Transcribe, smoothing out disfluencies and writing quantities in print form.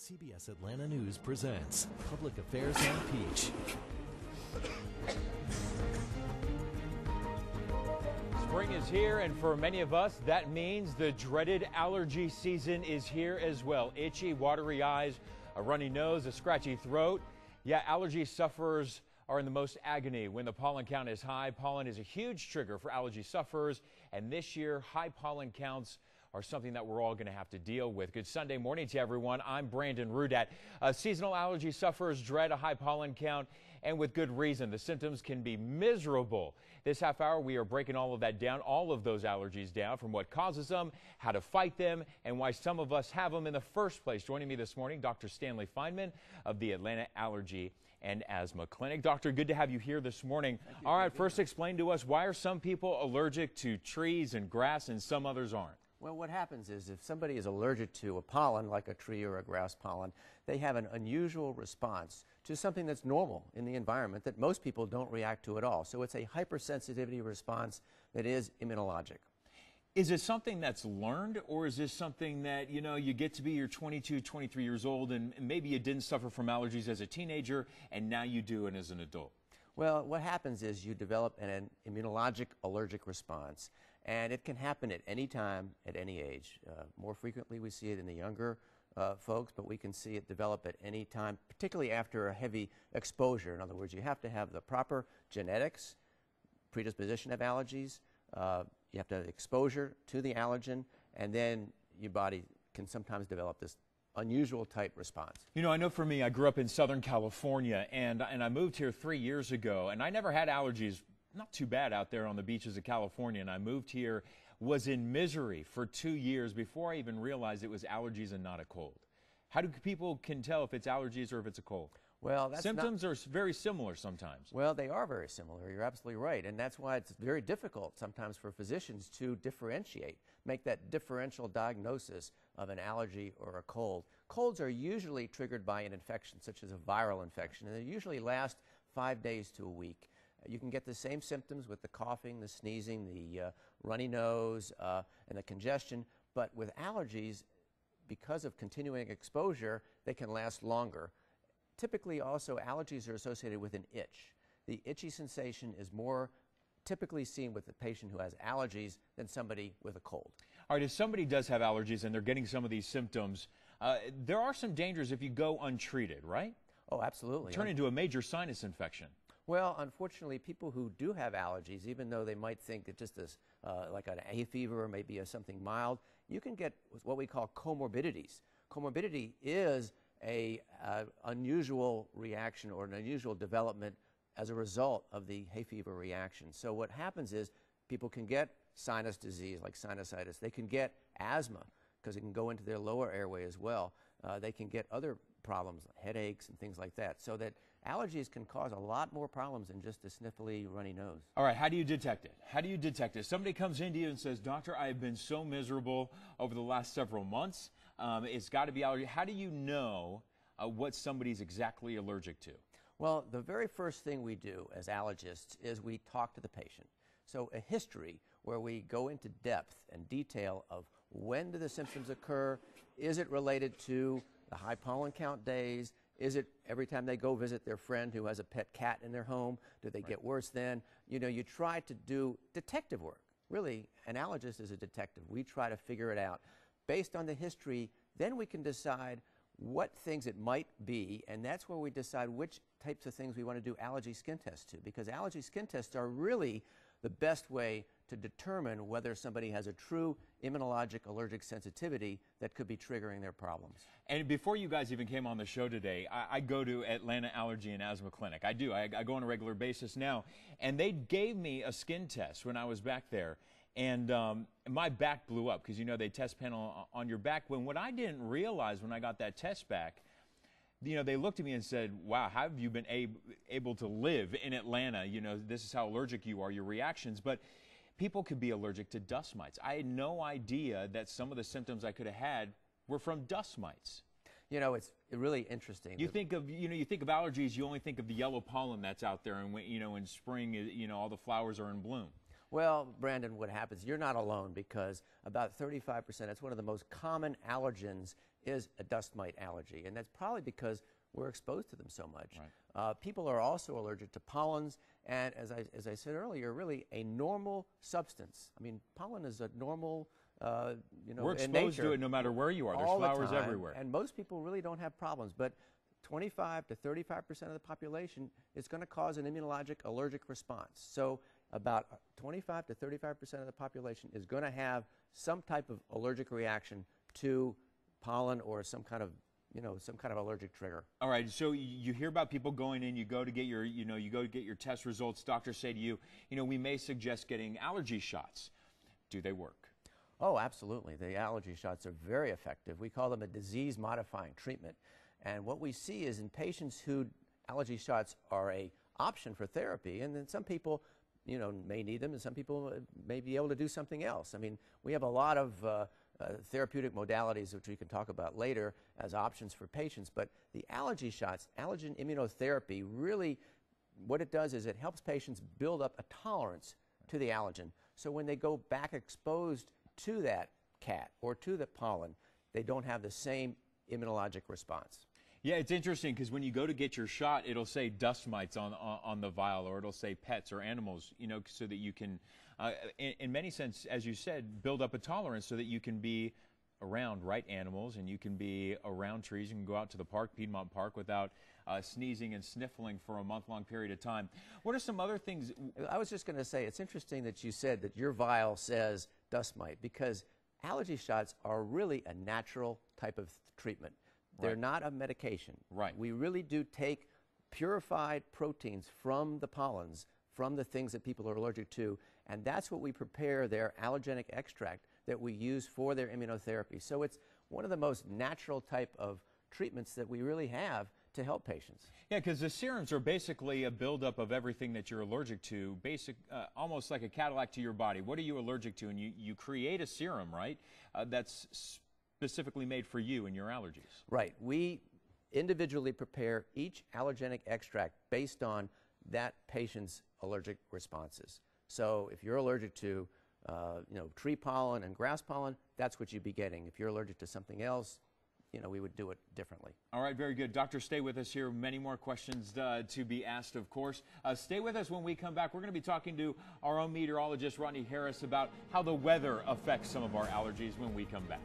CBS Atlanta News presents Public Affairs on Peach. Spring is here, and for many of us, that means the dreaded allergy season is here as well. Itchy, watery eyes, a runny nose, a scratchy throat. Yeah, allergy sufferers are in the most agony when the pollen count is high. Pollen is a huge trigger for allergy sufferers, and this year, high pollen counts are something that we're all going to have to deal with. Good Sunday morning to everyone. I'm Brandon Rudat. Seasonal allergy sufferers dread a high pollen count, and with good reason. The symptoms can be miserable. This half hour, we are breaking all of that down, all of those allergies down, from what causes them, how to fight them, and why some of us have them in the first place. Joining me this morning, Dr. Stanley Feynman of the Atlanta Allergy and Asthma Clinic. Doctor, good to have you here this morning. All right, first explain to us, why are some people allergic to trees and grass and some others aren't? Well, what happens is if somebody is allergic to a pollen, like a tree or a grass pollen, they have an unusual response to something that's normal in the environment that most people don't react to at all. So it's a hypersensitivity response that is immunologic. Is it something that's learned, or is this something that, you get to be you're 22, 23 years old, and maybe you didn't suffer from allergies as a teenager, and now you do it as an adult? Well, what happens is you develop an immunologic allergic response, and it can happen at any time, at any age. More frequently, we see it in the younger folks, but we can see it develop at any time, particularly after a heavy exposure. In other words, you have to have the proper genetics, predisposition of allergies, you have to have exposure to the allergen, and then your body can sometimes develop this unusual type response. I know for me, I grew up in Southern California, and I moved here 3 years ago, and I never had allergies. Not too bad out there on the beaches of California, and I moved here, was in misery for 2 years before I even realized it was allergies and not a cold. How do people can tell if it's allergies or if it's a cold? Well, symptoms are very similar sometimes. Well, they are very similar. You're absolutely right. And that's why it's very difficult sometimes for physicians to differentiate, make that differential diagnosis of an allergy or a cold. Colds are usually triggered by an infection, such as a viral infection, and they usually last 5 days to a week. You can get the same symptoms with the coughing, the sneezing, the runny nose, and the congestion. But with allergies, because of continuing exposure, they can last longer. Typically, also, allergies are associated with an itch. The itchy sensation is more typically seen with the patient who has allergies than somebody with a cold. All right, if somebody does have allergies and they're getting some of these symptoms, there are some dangers if you go untreated, right? Oh, absolutely. Turn into a major sinus infection. Well, unfortunately, people who do have allergies, even though they might think that just as like an hay fever or maybe something mild, you can get what we call comorbidities. Comorbidity is a unusual reaction or an unusual development as a result of the hay fever reaction. So what happens is people can get sinus disease like sinusitis. They can get asthma because it can go into their lower airway as well. They can get other problems, headaches and things like that. So that allergies can cause a lot more problems than just a sniffly, runny nose. All right, how do you detect it? How do you detect it? Somebody comes into you and says, "Doctor, I have been so miserable over the last several months. It's got to be allergy." How do you know what somebody's exactly allergic to? Well, the very first thing we do as allergists is we talk to the patient. So a history where we go into depth and detail of when do the symptoms occur, is it related to the high pollen count days, is it every time they go visit their friend who has a pet cat in their home, do they get worse then? You try to do detective work. Really, an allergist is a detective. We try to figure it out. Based on the history, then we can decide what things it might be, and that's where we decide which types of things we want to do allergy skin tests to, because allergy skin tests are really the best way to determine whether somebody has a true immunologic allergic sensitivity that could be triggering their problems. And before you guys even came on the show today, I go to Atlanta Allergy and Asthma Clinic. I do. I go on a regular basis now, and they gave me a skin test when I was back there. And my back blew up because, they test panel on your back. What I didn't realize when I got that test back, they looked at me and said, "Wow, how have you been able to live in Atlanta? This is how allergic you are, your reactions." But people could be allergic to dust mites. I had no idea that some of the symptoms I could have had were from dust mites. It's really interesting. You think of allergies, you only think of the yellow pollen that's out there, and in spring, all the flowers are in bloom. Well, Brandon, what happens, you're not alone, because about 35%, that's one of the most common allergens is a dust mite allergy, and that's probably because we're exposed to them so much. Right. People are also allergic to pollens, and as I said earlier, really a normal substance. I mean, pollen is a normal, we're in exposed nature, to it no matter where you are. There's all the flowers time, everywhere. and most people really don't have problems, but 25 to 35% of the population is going to cause an immunologic allergic response. So about 25 to 35% of the population is going to have some type of allergic reaction to pollen or some kind of allergic trigger. All right, so you hear about people going in, you go to get your, you go to get your test results. Doctors say to you, we may suggest getting allergy shots. Do they work? Oh, absolutely. The allergy shots are very effective. We call them a disease-modifying treatment. And what we see is in patients who allergy shots are an option for therapy, and then some people, may need them, and some people may be able to do something else. I mean, we have a lot of therapeutic modalities, which we can talk about later, as options for patients. But the allergy shots, allergen immunotherapy, really what it does is it helps patients build up a tolerance to the allergen. So when they go back exposed to that cat or to the pollen, they don't have the same immunologic response. Yeah, it's interesting because when you go to get your shot, it'll say dust mites on the vial, or it'll say pets or animals, so that you can, in many sense, as you said, build up a tolerance so that you can be around right animals and you can be around trees. You can go out to the park, Piedmont Park, without sneezing and sniffling for a month-long period of time. What are some other things? I was just going to say, it's interesting that you said that your vial says dust mite, because allergy shots are really a natural type of treatment. They're not a medication. Right. We really do take purified proteins from the pollens, from the things that people are allergic to, and that's what we prepare their allergenic extract that we use for their immunotherapy. So it's one of the most natural type of treatments that we really have to help patients. Yeah, because the serums are basically a buildup of everything that you're allergic to, almost like a Cadillac to your body. What are you allergic to? And you create a serum, right, that's specifically made for you and your allergies. Right. We individually prepare each allergenic extract based on that patient's allergic responses. So if you're allergic to tree pollen and grass pollen, that's what you'd be getting. If you're allergic to something else, we would do it differently. All right, very good. Doctor, stay with us here. Many more questions to be asked, of course. Stay with us when we come back. We're going to be talking to our own meteorologist, Rodney Harris, about how the weather affects some of our allergies when we come back.